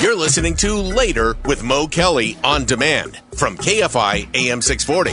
You're listening to Later with Mo Kelly on demand from KFI AM 640.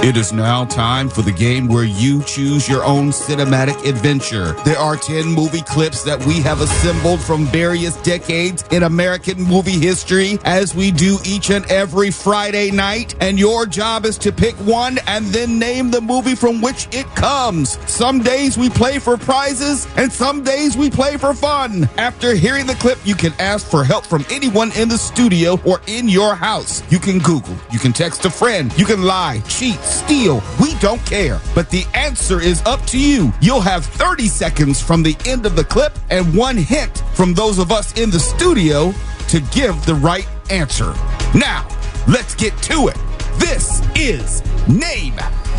It is now time for the game where you choose your own cinematic adventure. There are 10 movie clips that we have assembled from various decades in American movie history, as we do each and every Friday night. And your job is to pick one and then name the movie from which it comes. Some days we play for prizes and some days we play for fun. After hearing the clip, you can ask for help from anyone in the studio or in your house. You can Google, you can text a friend, you can lie, cheat, steal. We don't care. But the answer is up to you. You'll have 30 seconds from the end of the clip and one hint from those of us in the studio to give the right answer. Now, let's get to it. This is Name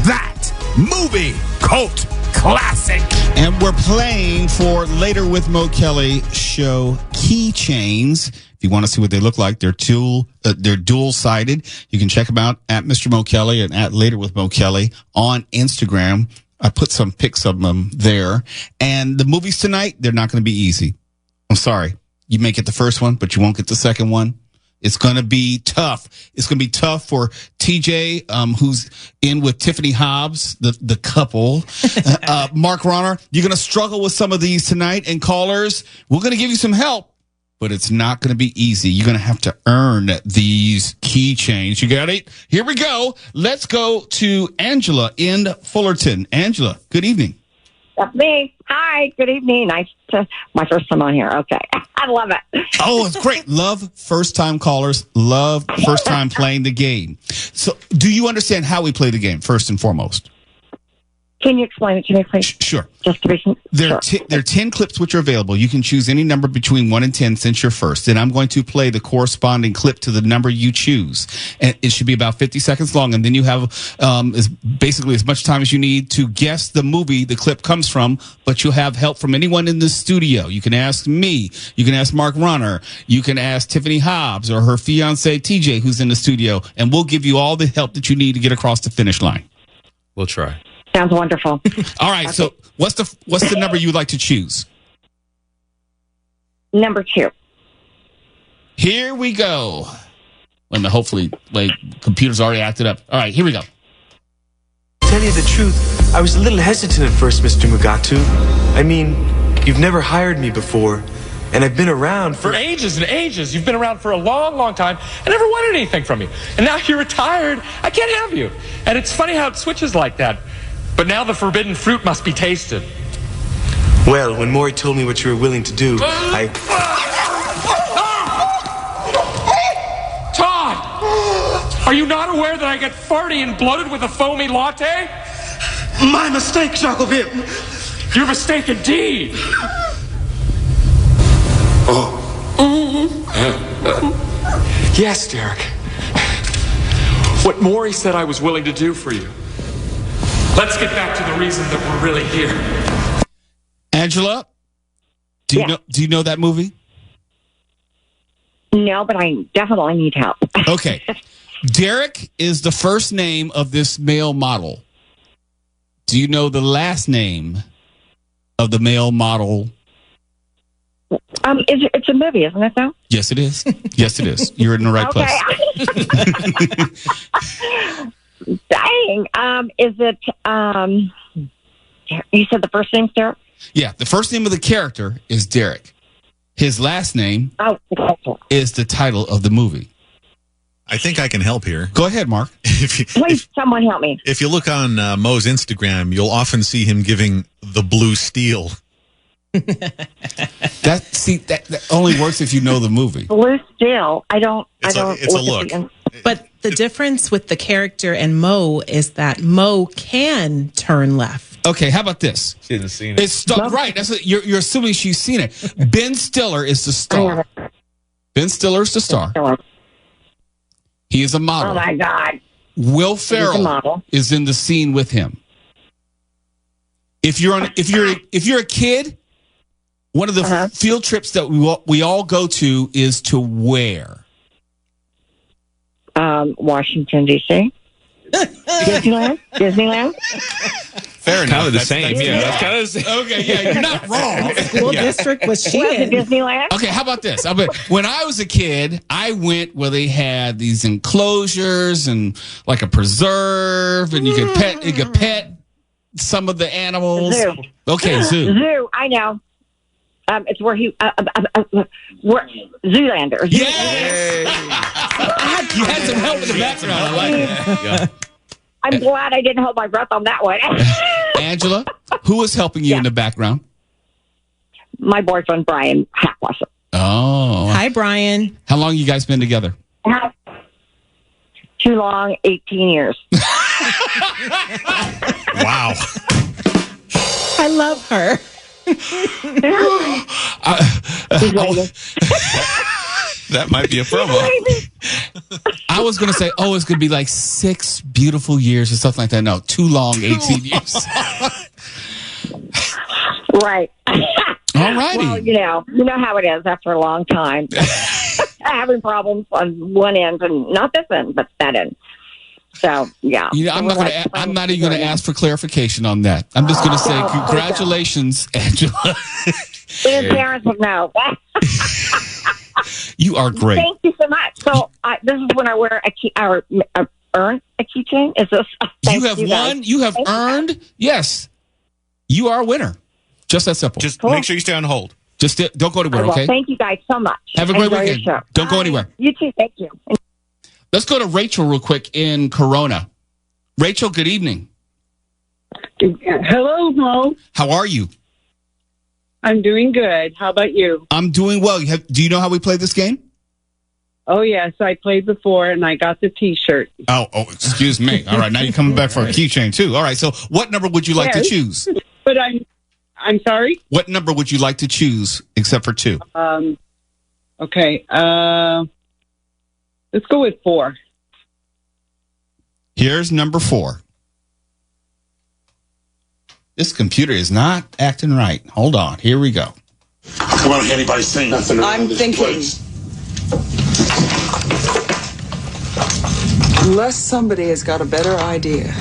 That Movie Cult Classic. And we're playing for Later with Mo Kelly show keychains. If you want to see what they look like, they're dual-sided. You can check them out at Mr. Mo Kelly and at Later with Mo Kelly on Instagram. I put some pics of them there. And the movies tonight, they're not going to be easy. I'm sorry. You may get the first one, but you won't get the second one. It's going to be tough. It's going to be tough for TJ, who's in with Tiffany Hobbs, the couple. Mark Ronner, you're going to struggle with some of these tonight. And callers, we're going to give you some help, but it's not going to be easy. You're going to have to earn these keychains. You got it? Here we go. Let's go to Angela in Fullerton. Angela, good evening. That's me. Hi, good evening. My first time on here. Okay. I love it. Oh, it's great. Love first-time callers. Love first-time playing the game. So do you understand how we play the game, first and foremost? Can you explain it to me, please? Sure. Just to be There are 10 clips which are available. You can choose any number between 1 and 10 since you're first. And I'm going to play the corresponding clip to the number you choose. And it should be about 50 seconds long. And then you have basically as much time as you need to guess the movie the clip comes from. But you'll have help from anyone in the studio. You can ask me. You can ask Mark Ronner. You can ask Tiffany Hobbs or her fiance, TJ, who's in the studio. And we'll give you all the help that you need to get across the finish line. We'll try. Sounds wonderful. All right. Okay. So what's the number you would like to choose? Number 2. Here we go. Hopefully, computer's already acted up. All right, here we go. To tell you the truth, I was a little hesitant at first, Mr. Mugatu. I mean, you've never hired me before, and I've been around for ages and ages. You've been around for a long, long time. I never wanted anything from you. And now you're retired. I can't have you. And it's funny how it switches like that. But now the forbidden fruit must be tasted. Well, when Maury told me what you were willing to do, Todd! Are you not aware that I get farty and bloated with a foamy latte? My mistake, Shackleville. Your mistake indeed. Oh. Yes, Derek. What Maury said I was willing to do for you. Let's get back to the reason that we're really here. Angela, do you know that movie? No, but I definitely need help. Okay. Derek is the first name of this male model. Do you know the last name of the male model? It's a movie, isn't it, though? Yes, it is. Yes, it is. You're in the right place. Dang. Is it, you said the first name's Derek? Yeah, the first name of the character is Derek. His last name is the title of the movie. I think I can help here. Go ahead, Mark. Please, someone help me. If you look on Mo's Instagram, you'll often see him giving the blue steel. That only works if you know the movie. Blue steel. It's a look. But the difference with the character and Mo is that Mo can turn left. Okay, how about this? She hasn't seen it. It's right. That's what, you're assuming she's seen it. Ben Stiller is the star. Ben Stiller is the star. He is a model. Oh my God. Will Ferrell is in the scene with him. If you're a kid, one of the field trips that we all go to is to where? Washington, D.C. Disneyland? Fair enough. Kind of the same. Yeah, that's kind of the same. Okay, yeah, you're not wrong. School district was she Went to in? Disneyland. Okay, how about this? When I was a kid, I went where they had these enclosures and like a preserve, and you could pet some of the animals. Zoo. Okay, zoo. Zoo, I know. It's where where Zoolander. Yes! You had some help in the background. I like it. Yeah. I'm glad I didn't hold my breath on that one. Angela, who was helping you in the background? My boyfriend, Brian Hackwasser. Oh. Hi, Brian. How long you guys been together? Too long, 18 years. Wow. I love her. That might be a promo. I was going to say, it's going to be like 6 beautiful years or something like that. No, too long, 18 years. Right. All righty. Well, you know how it is after a long time. Having problems on one end and not this end, but that end. So, yeah. I'm not even going to ask for clarification on that. I'm just going to say congratulations, Angela. His parents would know. You are great. Thank you so much. So this is when I wear earn a keychain. Is this? You have won. You have earned. Yes, you are a winner. Just that simple. Just make sure you stay on hold. Just don't go anywhere. Okay. Thank you guys so much. Have a great weekend. Don't go anywhere. You too. Thank you. Let's go to Rachel real quick in Corona. Rachel, good evening. Hello, Mo. How are you? I'm doing good. How about you? I'm doing well. Do you know how we play this game? Oh, yes. I played before, and I got the T-shirt. Oh, excuse me. All right. Now you're coming back for a keychain, too. All right. So what number would you like to choose? But I'm sorry? What number would you like to choose except for 2? Okay. Let's go with 4. Here's number 4. This computer is not acting right. Hold on. Here we go. Come on, anybody saying nothing around I'm this thinking. place. Unless somebody has got a better idea,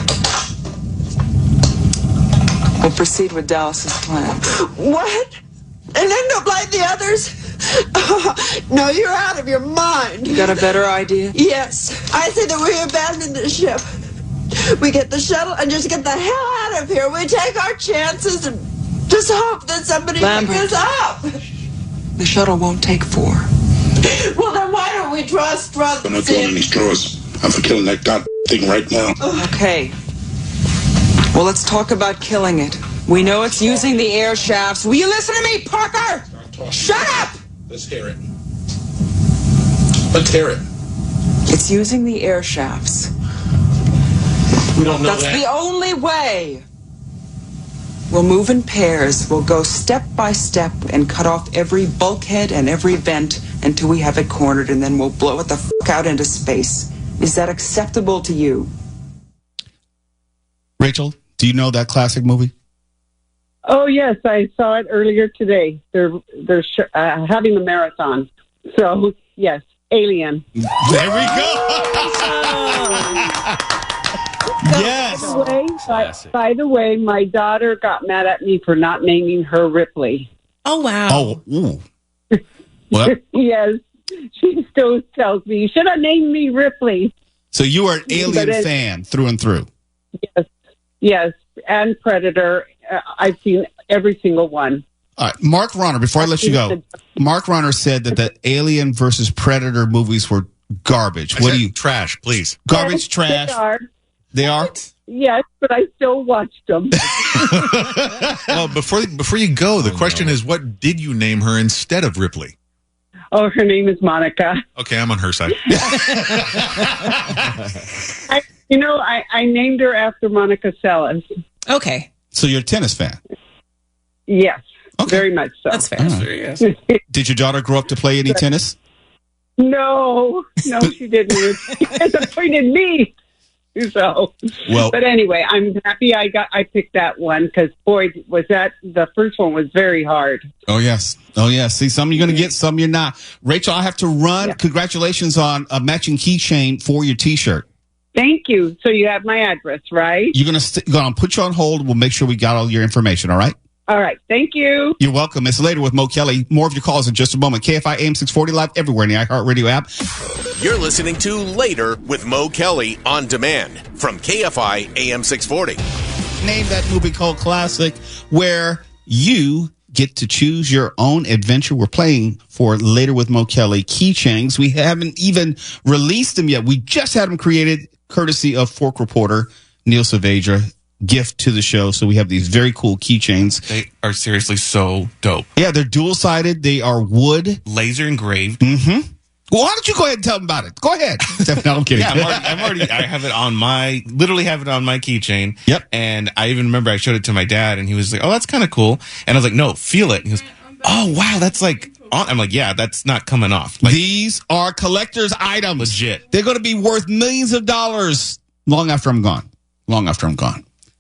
we'll proceed with Dallas's plan. What? And then don't blame the others? No, you're out of your mind. You got a better idea? Yes. I say that we abandon the ship. We get the shuttle and just get the hell out of here. We take our chances and just hope that somebody picks us up. The shuttle won't take 4. Well, then why don't we trust Russ? I'm not throwing any straws. I'm for killing that god thing right now. Okay. Well, let's talk about killing it. We know it's using the air shafts. Will you listen to me, Parker? Shut up! Let's hear it. Let's hear it. It's using the air shafts. We don't know That's the only way. We'll move in pairs. We'll go step by step and cut off every bulkhead and every vent until we have it cornered, and then we'll blow it the f*** out into space. Is that acceptable to you? Rachel, do you know that classic movie? Oh, yes. I saw it earlier today. They're having a marathon. So, yes, Alien. There we go. Yes. By the way, my daughter got mad at me for not naming her Ripley. Oh, wow. Oh, ooh. What? Yes. She still tells me, you should have named me Ripley. So you are an Alien fan through and through. Yes. And Predator. I've seen every single one. All right. Mark Ronner, before I let you go, Mark Ronner said that the Alien versus Predator movies were garbage. What do you... Trash, please. Garbage, trash. They are. Yes, but I still watched them. Well, before you go, the question is, what did you name her instead of Ripley? Oh, her name is Monica. Okay, I'm on her side. I named her after Monica Seles. Okay. So you're a tennis fan? Yes, very much so. That's fair. Right. Did your daughter grow up to play any tennis? No, she didn't. She disappointed me. So, but anyway, I'm happy I picked that one because boy, the first one was very hard. Oh yes. See, some you're going to get, some you're not. Rachel, I have to run. Yeah. Congratulations on a matching keychain for your T-shirt. Thank you. So you have my address, right? You're going to put you on hold. We'll make sure we got all your information, all right? All right. Thank you. You're welcome. It's Later with Mo Kelly. More of your calls in just a moment. KFI AM 640 live everywhere in the iHeartRadio app. You're listening to Later with Mo Kelly on demand from KFI AM 640. Name that movie called Classic where you get to choose your own adventure. We're playing for Later with Mo Kelly keychains. We haven't even released them yet. We just had them created courtesy of Fork Reporter Neil Saavedra. Gift to the show. So we have these very cool keychains. They are seriously so dope. Yeah, they're dual-sided. They are wood. Laser engraved. Mm-hmm. Well, why don't you go ahead and tell them about it? Go ahead. No, I'm kidding. Yeah, I have it on literally have it on my keychain. Yep. And I even remember I showed it to my dad and he was like, oh, that's kind of cool. And I was like, no, feel it. And he goes, oh, wow, that's like, I'm like, yeah, that's not coming off. Like, these are collector's items. Legit. They're going to be worth millions of dollars long after I'm gone.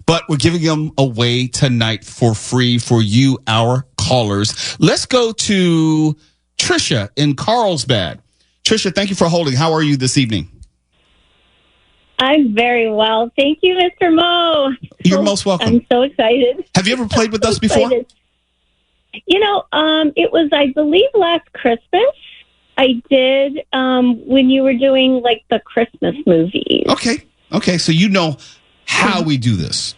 But we're giving them away tonight for free for you, our callers. Let's go to Trisha in Carlsbad. Trisha, thank you for holding. How are you this evening? I'm very well. Thank you, Mr. Mo. You're most welcome. I'm so excited. Have you ever played with us before? You know, it was, I believe, last Christmas. I did when you were doing, like, the Christmas movies. Okay, so you know how we do this.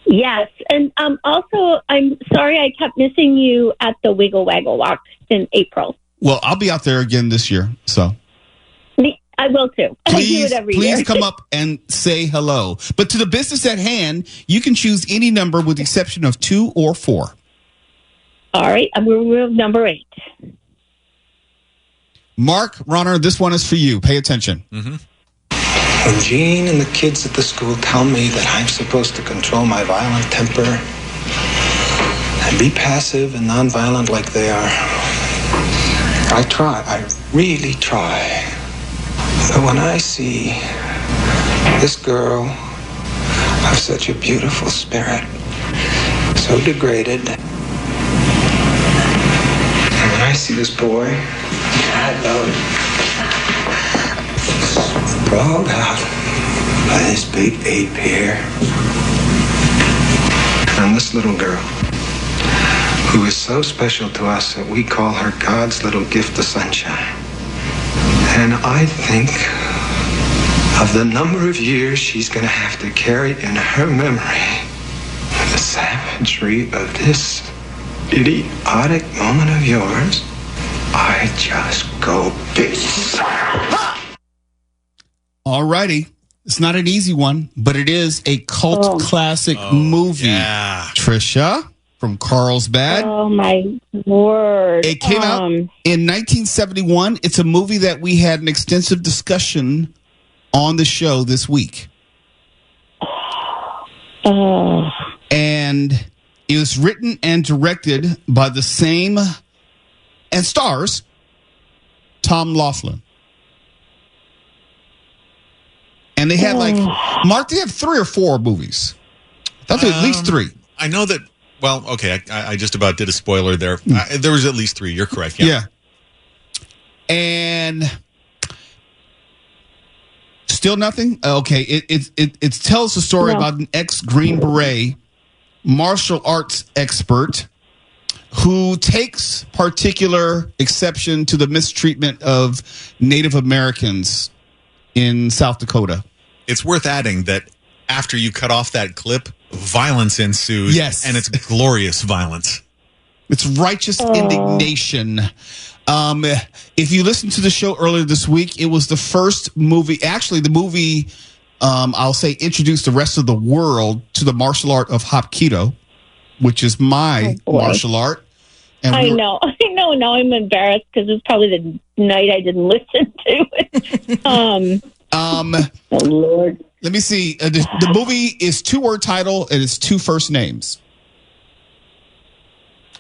Yes, and also, I'm sorry I kept missing you at the Wiggle Waggle Walk in April. Well, I'll be out there again this year, so. I will too. I do it every year. Please come up and say hello. But to the business at hand, you can choose any number with the exception of 2 or 4. All right, I'm going to remove number 8. Mark, Ronner, this one is for you. Pay attention. Mm-hmm. When Jean and the kids at the school tell me that I'm supposed to control my violent temper and be passive and nonviolent like they are, I try. I really try. But when I see this girl of such a beautiful spirit, so degraded, and when I see this boy, I love him, sprawled out by this big ape here, and this little girl, who is so special to us that we call her God's little gift of sunshine. And I think of the number of years she's going to have to carry in her memory the savagery of this idiotic moment of yours. I just go bitch. All righty. It's not an easy one, but it is a cult classic movie. Yeah. Trisha from Carlsbad. Oh, my word. It came out in 1971. It's a movie that we had an extensive discussion on the show this week. And it was written and directed by the same and stars Tom Laughlin. And they had Mark, they have 3 or 4 movies. That's at least 3. I know that. Well, okay, I just about did a spoiler there. There was at least 3. You're correct. Yeah. And still nothing? Okay, it tells the story about an ex-Green Beret martial arts expert who takes particular exception to the mistreatment of Native Americans in South Dakota. It's worth adding that after you cut off that clip, violence ensues. Yes. And it's glorious violence. It's righteous indignation. If you listened to the show earlier this week, it was the first movie. Actually, the movie, I'll say, introduced the rest of the world to the martial art of Hapkido, which is my martial art. And I know. Now I'm embarrassed because it's probably the night I didn't listen to it. Oh, Lord. Let me see. The movie is 2-word title and it's 2 first names.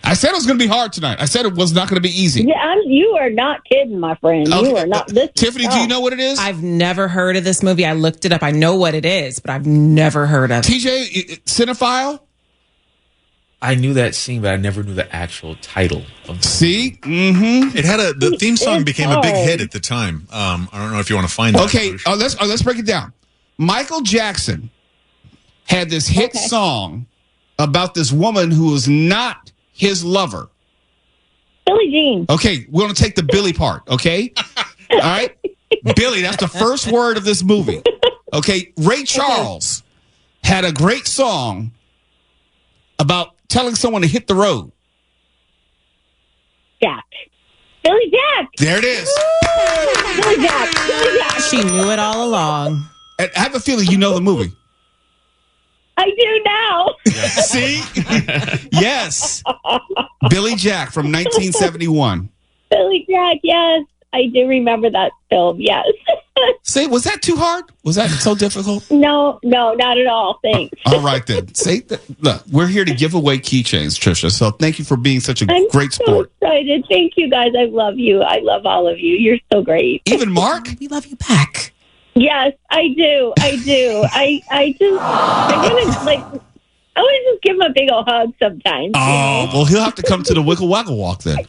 I said it was going to be hard tonight. I said it was not going to be easy. Yeah, you are not kidding, my friend. Okay. You are not. This Tiffany, do you know what it is? I've never heard of this movie. I looked it up. I know what it is, but I've never heard of it. TJ, Cinephile? I knew that scene, but I never knew the actual title of the See? Mm-hmm. It had the theme song became a big hit at the time. I don't know if you want to find that. Okay, let's break it down. Michael Jackson had this hit song about this woman who was not his lover. Billie Jean. Okay, we're going to take the Billy part, okay? All right? Billy, that's the first word of this movie. Okay, Ray Charles had a great song about telling someone to hit the road. Jack. Billy Jack. There it is. Billy Jack. Billy Jack. She knew it all along. And I have a feeling you know the movie. I do now. See? Yes. Billy Jack from 1971. Billy Jack, yes. I do remember that film, yes. Say, was that too hard? Was that so difficult? No, not at all. Thanks. All right, then. Say, look, we're here to give away keychains, Trisha. So thank you for being such a great sport. I'm so excited. Thank you, guys. I love you. I love all of you. You're so great. Even Mark? We love you back. Yes, I do. I want to just give him a big old hug sometimes. Oh, well, he'll have to come to the Wiggle Waggle Walk then.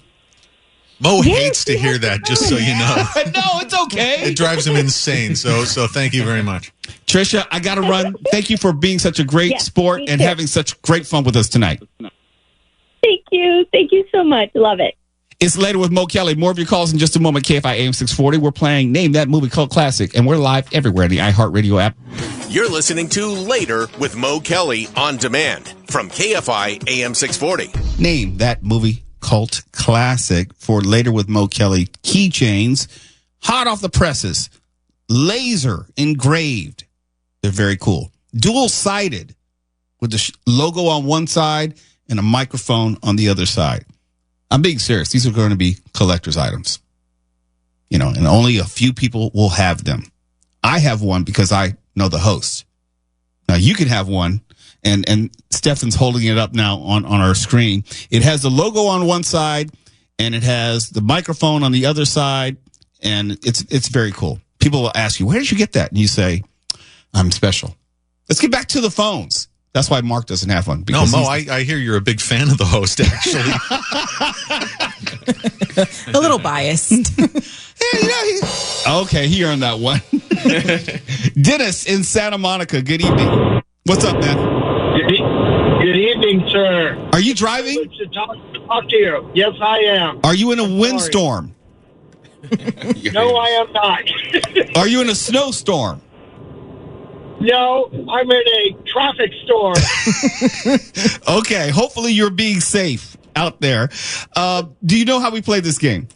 Mo hates to hear that, just so you know. No, it's okay. It drives him insane. So thank you very much. Trisha, I got to run. Thank you for being such a great sport and having such great fun with us tonight. Thank you. Thank you so much. Love it. It's Later with Mo Kelly. More of your calls in just a moment. KFI AM 640. We're playing Name That Movie Cult Classic, and we're live everywhere in the iHeartRadio app. You're listening to Later with Mo Kelly on demand from KFI AM 640. Name That Movie Cult Classic for Later with Mo Kelly. Keychains, hot off the presses, laser engraved. They're very cool. Dual-sided with the logo on one side and a microphone on the other side. I'm being serious. These are going to be collector's items. You know, and only a few people will have them. I have one because I know the host. Now you can have one, and Stefan's holding it up now on our screen. It has the logo on one side, and it has the microphone on the other side, and it's very cool. People will ask you, where did you get that? And you say, I'm special. Let's get back to the phones. That's why Mark doesn't have one. No, Mo, I hear you're a big fan of the host, actually. A little biased. Okay, he earned that one. Dennis in Santa Monica, good evening. What's up, man? Good evening, sir. Are you driving? Good to talk to you. Yes, I am. Are you in a windstorm? No, I am not. Are you in a snowstorm? No, I'm in a traffic storm. Okay, hopefully you're being safe out there. Do you know how we play this game?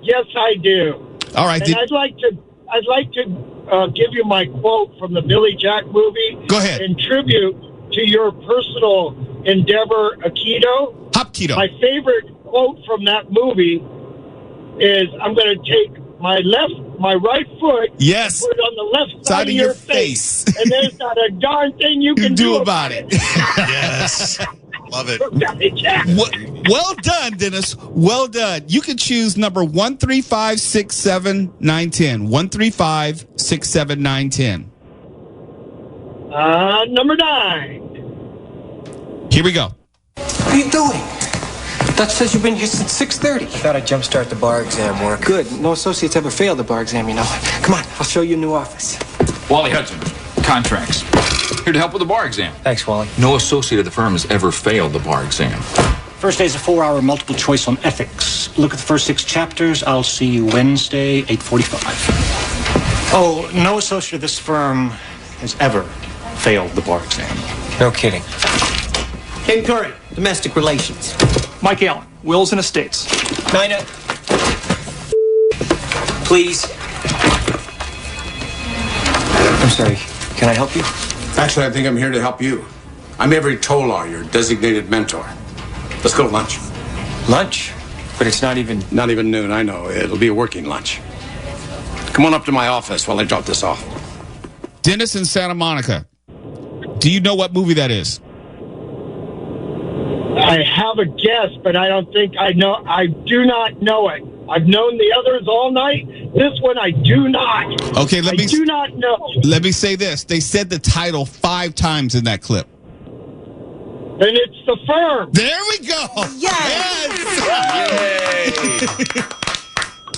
Yes, I do. All right. And I'd like to give you my quote from the Billy Jack movie. Go ahead. In tribute to your personal endeavor, Aikido. Hapkido. My favorite quote from that movie is, I'm going to take my right foot, yes, put it on the left side of your face, and there's not a darn thing you can do about it. Yes. Love it. Well done, Dennis. Well done. You can choose number 135-67910. 135-67910. Number 9. Here we go. What are you doing? That says you've been here since 6:30. I thought I'd jumpstart the bar exam work. Good. No associates ever failed the bar exam, you know. Come on, I'll show you a new office. Wally Hudson, contracts. Here to help with the bar exam. Thanks, Wally. No associate of the firm has ever failed the bar exam. First day's a 4-hour multiple choice on ethics. Look at the first 6 chapters. I'll see you Wednesday, 8:45. Oh, no associate of this firm has ever failed the bar exam. No kidding. Ken Curry, domestic relations. Mike Allen, wills and estates. Nina. Please. I'm sorry. Can I help you? Actually, I think I'm here to help you. I'm Avery Tolar, your designated mentor. Let's go to lunch. Lunch? But it's not even... Not even noon, I know. It'll be a working lunch. Come on up to my office while I drop this off. Dennis in Santa Monica. Do you know what movie that is? I have a guess, but I don't think I know. I do not know it. I've known the others all night. This one I do not. Okay, I do not know. Let me say this. They said the title 5 times in that clip. Then it's The Firm. There we go. Yes.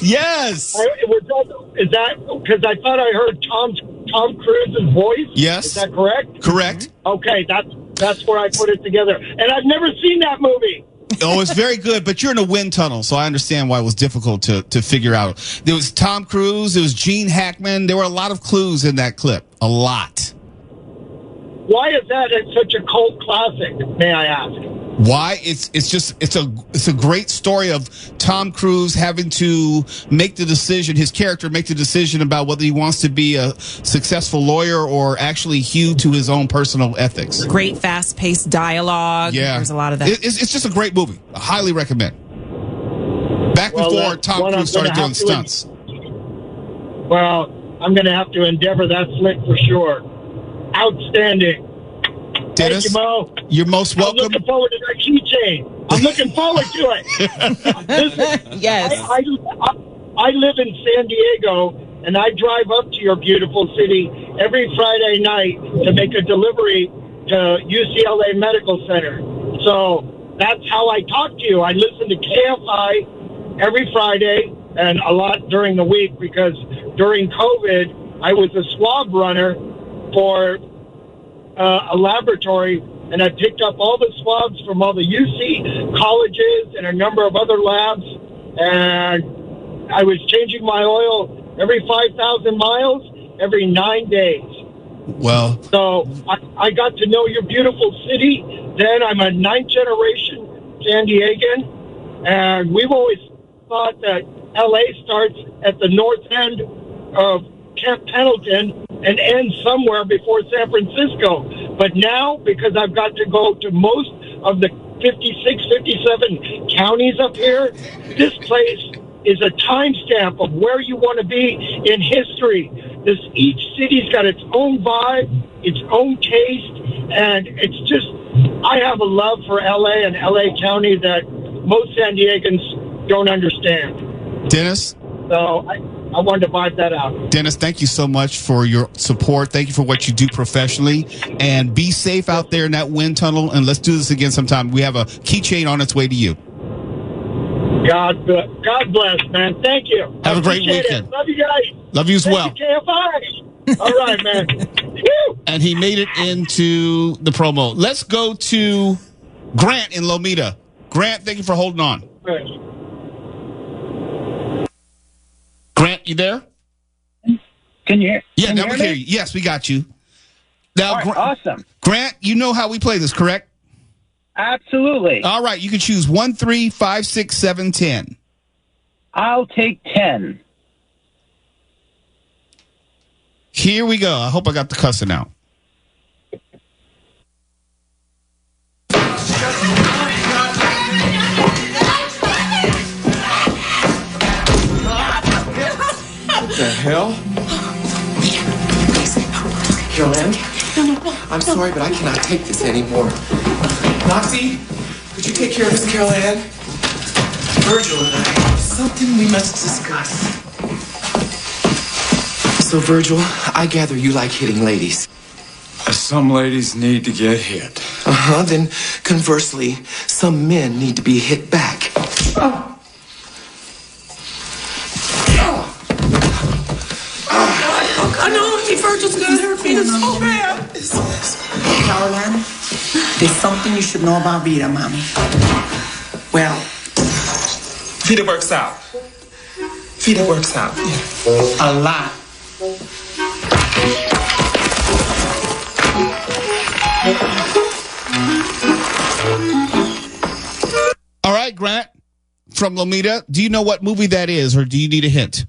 Yes. Is that because I thought I heard Tom Cruise's voice? Yes. Is that correct? Correct. Okay, that's where I put it together. And I've never seen that movie. Oh, it's very good, but you're in a wind tunnel, so I understand why it was difficult to figure out. There was Tom Cruise, there was Gene Hackman. There were a lot of clues in that clip. A lot. Why is that such a cult classic, may I ask? Why? It's a great story of Tom Cruise having to make the decision, his character make the decision about whether he wants to be a successful lawyer or actually hew to his own personal ethics. Great fast-paced dialogue. Yeah. There's a lot of that. It's just a great movie. I highly recommend. Back before Tom Cruise started doing stunts. Well, I'm going to have to endeavor that flick for sure. Outstanding. Dennis, thank you, Mo. You're most welcome. I'm looking forward to that keychain. I'm looking forward to it. Listen, yes. I live in San Diego, and I drive up to your beautiful city every Friday night to make a delivery to UCLA Medical Center. So that's how I talk to you. I listen to KFI every Friday and a lot during the week because during COVID, I was a swab runner for a laboratory, and I picked up all the swabs from all the UC colleges and a number of other labs, and I was changing my oil every 5,000 miles every 9 days. Well, so I got to know your beautiful city. Then I'm a 9th generation San Diegan, and we've always thought that LA starts at the north end of Camp Pendleton and ends somewhere before San Francisco. But now, because I've got to go to most of the 56, 57 counties up here, this place is a timestamp of where you want to be in history. Each city's got its own vibe, its own taste, and it's just, I have a love for LA and LA County that most San Diegans don't understand. Dennis? So I wanted to vibe that out. Dennis, thank you so much for your support. Thank you for what you do professionally. And be safe out there in that wind tunnel. And let's do this again sometime. We have a keychain on its way to you. God bless, man. Thank you. Have a great weekend. Love you guys. Love you as well. Thank you, KFI. All right, man. And he made it into the promo. Let's go to Grant in Lomita. Grant, thank you for holding on. Grant, you there? Can you hear? Yeah, now we hear you. Yes, we got you. Now, all right, awesome. Grant, you know how we play this, correct? Absolutely. All right, you can choose 1, 3, 5, 6, 7, 10. I'll take 10. Here we go. I hope I got the cussing out. What the hell? Carol-Ann? I'm sorry, but I cannot take this anymore. Noxie, could you take care of this, Carol-Ann? Virgil and I have something we must discuss. So, Virgil, I gather you like hitting ladies. Some ladies need to get hit. Then, conversely, some men need to be hit back. Oh, no, Virgil's gonna hurt me. It's so bad. Carol-Ann, there's something you should know about Vita, Mommy. Well, Vita works out. Vita works out. Yeah. A lot. All right, Grant from Lomita, do you know what movie that is, or do you need a hint?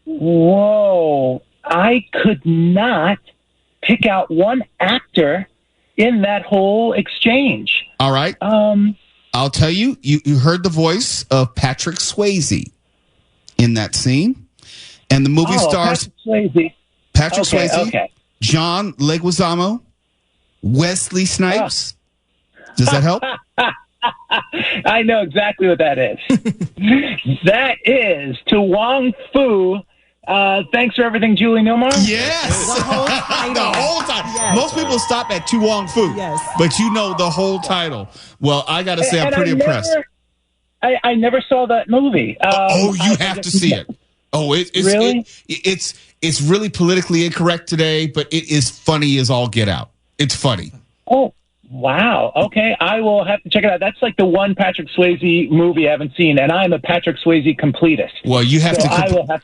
Whoa. I could not pick out one actor in that whole exchange. All right. I'll tell you, you heard the voice of Patrick Swayze in that scene. And the movie stars Patrick Swayze, John Leguizamo, Wesley Snipes. Does that help? I know exactly what that is. That is To Wong Fu, Thanks for everything, Julie Newmar. Yes. The whole title. The whole title. Yes. Most people stop at Tu Wong Fu. Yes. But you know the whole title. Well, I got to say, I'm pretty impressed. I never saw that movie. You have to see it. Oh, it's really? It's really politically incorrect today, but it is funny as all get out. It's funny. Oh, wow. Okay, I will have to check it out. That's like the one Patrick Swayze movie I haven't seen, and I'm a Patrick Swayze completist. Well, you have to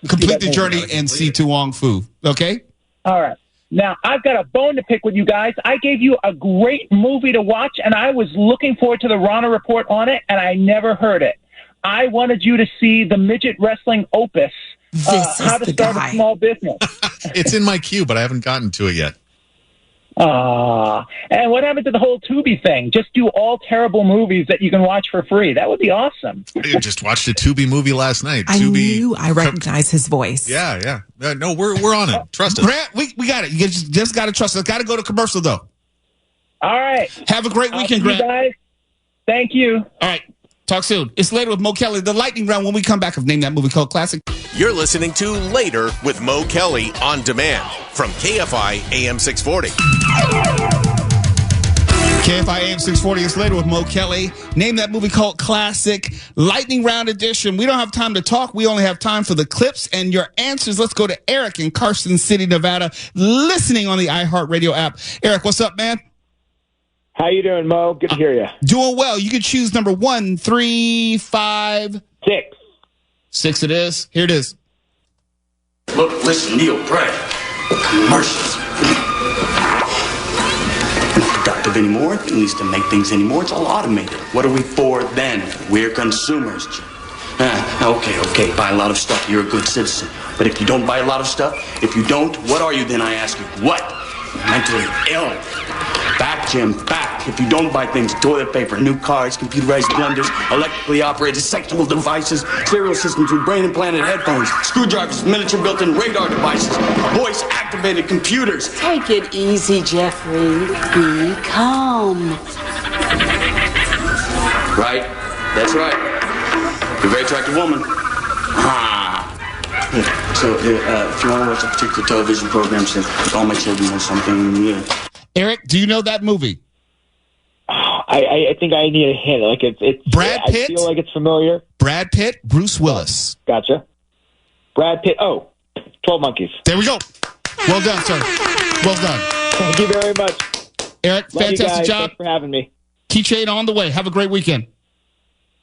complete the movie. journey and see Tu Wong Fu. Okay? All right. Now, I've got a bone to pick with you guys. I gave you a great movie to watch, and I was looking forward to the Rana report on it, and I never heard it. I wanted you to see the midget wrestling opus, How to Start a Small Business. It's in my queue, but I haven't gotten to it yet. And what happened to the whole Tubi thing? Just do all terrible movies that you can watch for free. That would be awesome. I just watched a Tubi movie last night. I knew I recognized his voice. Yeah. No, we're on it. Trust us. Grant, we got it. You just got to trust us. Got to go to commercial, though. All right. Have a great weekend, Grant. Guys. Thank you. All right. Talk soon. It's Later with Mo Kelly. The lightning round when we come back of Name That Movie Called Classic. You're listening to Later with Mo Kelly on demand from KFI AM 640. KFI AM 640 is Later with Mo Kelly. Name That Movie Called Classic. Lightning round edition. We don't have time to talk. We only have time for the clips and your answers. Let's go to Eric in Carson City, Nevada, listening on the iHeartRadio app. Eric, what's up, man? How you doing, Mo? Good to hear you. Doing well. You can choose number 1, 3, 5, 6. 6 it is. Here it is. Look, listen, Neil, pray. Commercials. Not productive anymore, at least to make things anymore. It's all automated. What are we for then? We're consumers, Jim. Okay. Buy a lot of stuff. You're a good citizen. But if you don't buy a lot of stuff, if you don't, what are you then, I ask you? What? Mentally ill. Back, Jim, back. If you don't buy things, toilet paper, new cars, computerized blenders, electrically operated sexual devices, stereo systems with brain-implanted headphones, screwdrivers, miniature built-in radar devices, voice-activated computers. Take it easy, Jeffrey. Be calm. Right? That's right. You're a very attractive woman. So, if you want to watch a particular television program, say, all my children know something. Eric, do you know that movie? I think I need a hint. Like it's Brad Pitt. I feel like it's familiar. Brad Pitt, Bruce Willis. Gotcha. Brad Pitt. 12 Monkeys. There we go. Well done, sir. Well done. Thank you very much. Eric, Love fantastic you guys. job. Thanks for having me. Keychain on the way. Have a great weekend.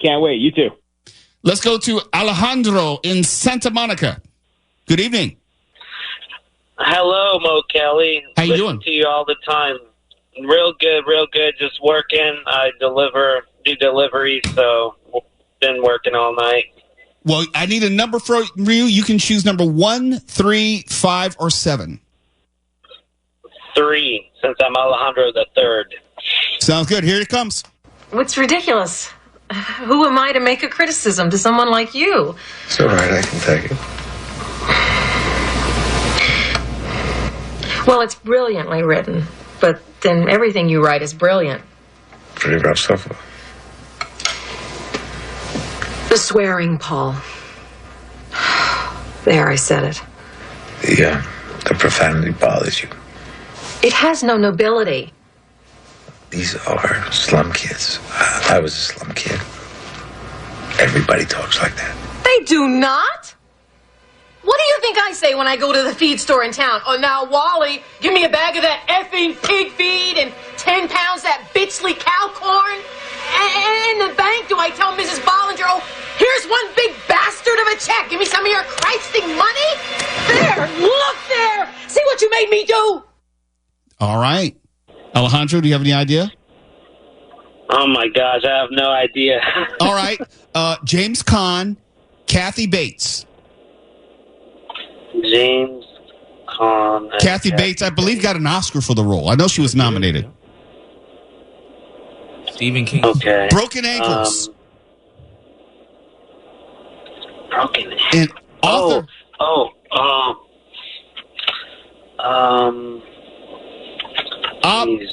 Can't wait. You too. Let's go to Alejandro in Santa Monica. Good evening. Hello, Mo Kelly. How you Listen doing? To you all the time. Real good. Just working. I do deliveries, so been working all night. Well, I need a number for you. You can choose number 1, 3, 5, or 7. 3, since I'm Alejandro the Third. Sounds good. Here it comes. What's ridiculous? Who am I to make a criticism to someone like you? It's all right, I can take it. Well, it's brilliantly written, but then everything you write is brilliant. Pretty rough stuff. The swearing, Paul. There, I said it. The profanity bothers you. It has no nobility. These are slum kids. I was a slum kid. Everybody talks like that. They do not. What do you think I say when I go to the feed store in town? Oh, now, Wally, give me a bag of that effing pig feed and 10 pounds that bitchly cow corn. And in the bank, do I tell Mrs. Bollinger, oh, here's one big bastard of a check. Give me some of your Christing money. There, look there. See what you made me do. All right. Alejandro, do you have any idea? Oh, my gosh, I have no idea. All right. James Caan, Kathy Bates. James Caan. Kathy Bates, I believe, got an Oscar for the role. I know she was nominated. Stephen King. Okay. Broken Ankles. Broken Ankles. And author.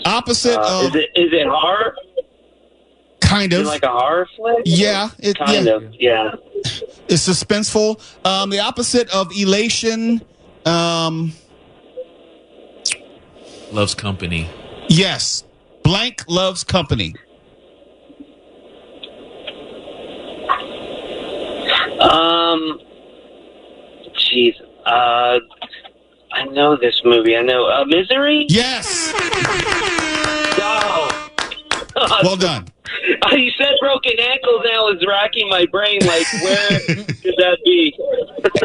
Opposite of. Is it horror? Kind of. Is it like a horror flick? Yeah. Kind of, yeah. It's suspenseful. The opposite of elation. Loves company. Yes. Blank loves company. Jeez. I know this movie. I know Misery? Yes. No. Well done. You said broken ankles, and I was racking my brain. Like, where could that be?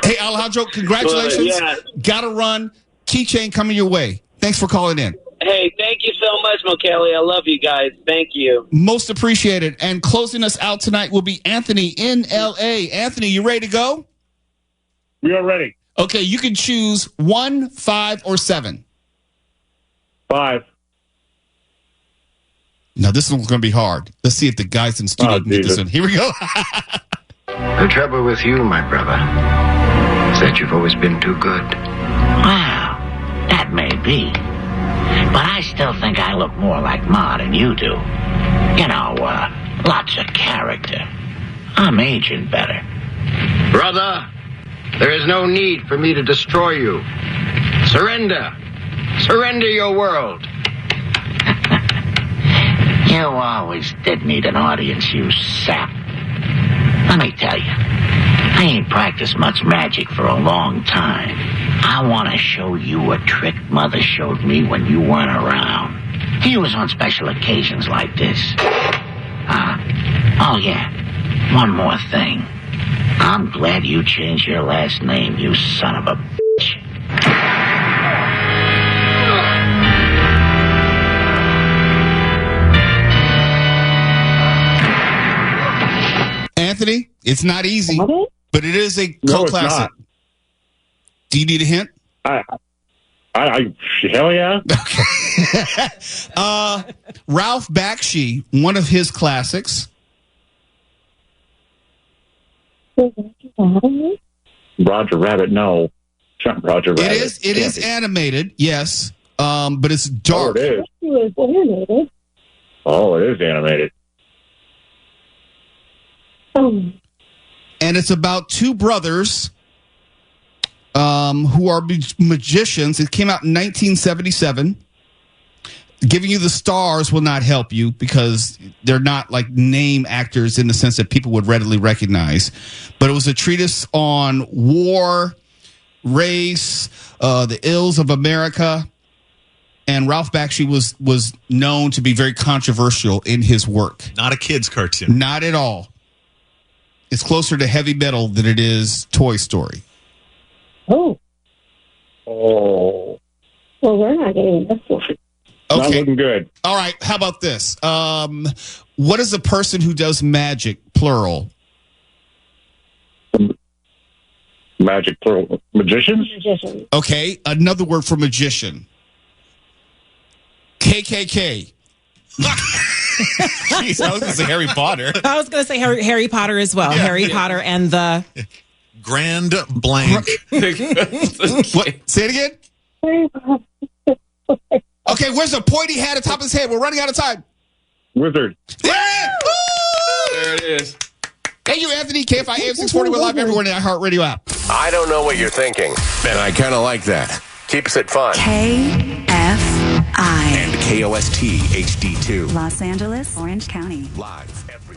Hey, Alejandro, congratulations. Yeah. Gotta run. Keychain coming your way. Thanks for calling in. Hey, thank you so much, Mo Kelly. I love you guys. Thank you. Most appreciated. And closing us out tonight will be Anthony in L.A. Anthony, you ready to go? We are ready. Okay, you can choose 1, 5, or 7. 5. Now, this one's going to be hard. Let's see if the guys in the studio can get this one. Here we go. The trouble with you, my brother, is that you've always been too good. Well, that may be. But I still think I look more like Ma than you do. You know, lots of character. I'm aging better. Brother, there is no need for me to destroy you. Surrender. Surrender your world. You always did need an audience, you sap. Let me tell you, I ain't practiced much magic for a long time. I want to show you a trick Mother showed me when you weren't around. He was on special occasions like this. Oh yeah, one more thing. I'm glad you changed your last name, you son of a bitch. Anthony, it's not easy, but it is a cult classic. Not. Do you need a hint? Hell yeah. Okay. Ralph Bakshi, one of his classics. Roger Rabbit, no. Roger Rabbit. It is animated, yes, but it's dark. Oh, it is. Oh, it is animated. And it's about two brothers who are magicians. It came out in 1977. Giving you the stars will not help you because they're not like name actors in the sense that people would readily recognize. But it was a treatise on war, race, the ills of America. And Ralph Bakshi was known to be very controversial in his work. Not a kid's cartoon. Not at all. It's closer to Heavy Metal than it is Toy Story. Oh. Well, we're not getting this one. Okay. Not looking good. All right. How about this? What is a person who does magic, plural? Magic, plural. Magicians? Magician. Okay. Another word for magician. KKK. Jeez, I was going to say Harry Potter. I was going to say Harry Potter as well. Yeah, Harry Potter and the... Grand blank. What? Say it again? Okay, where's the pointy hat atop his head? We're running out of time. Wizard. Yeah! There it is. Thank you, Anthony. KFI AM 640. We're live everywhere in the iHeartRadio app. I don't know what you're thinking, and I kind of like that. Keeps it fun. KFI. And KOST HD2. Los Angeles, Orange County. Live every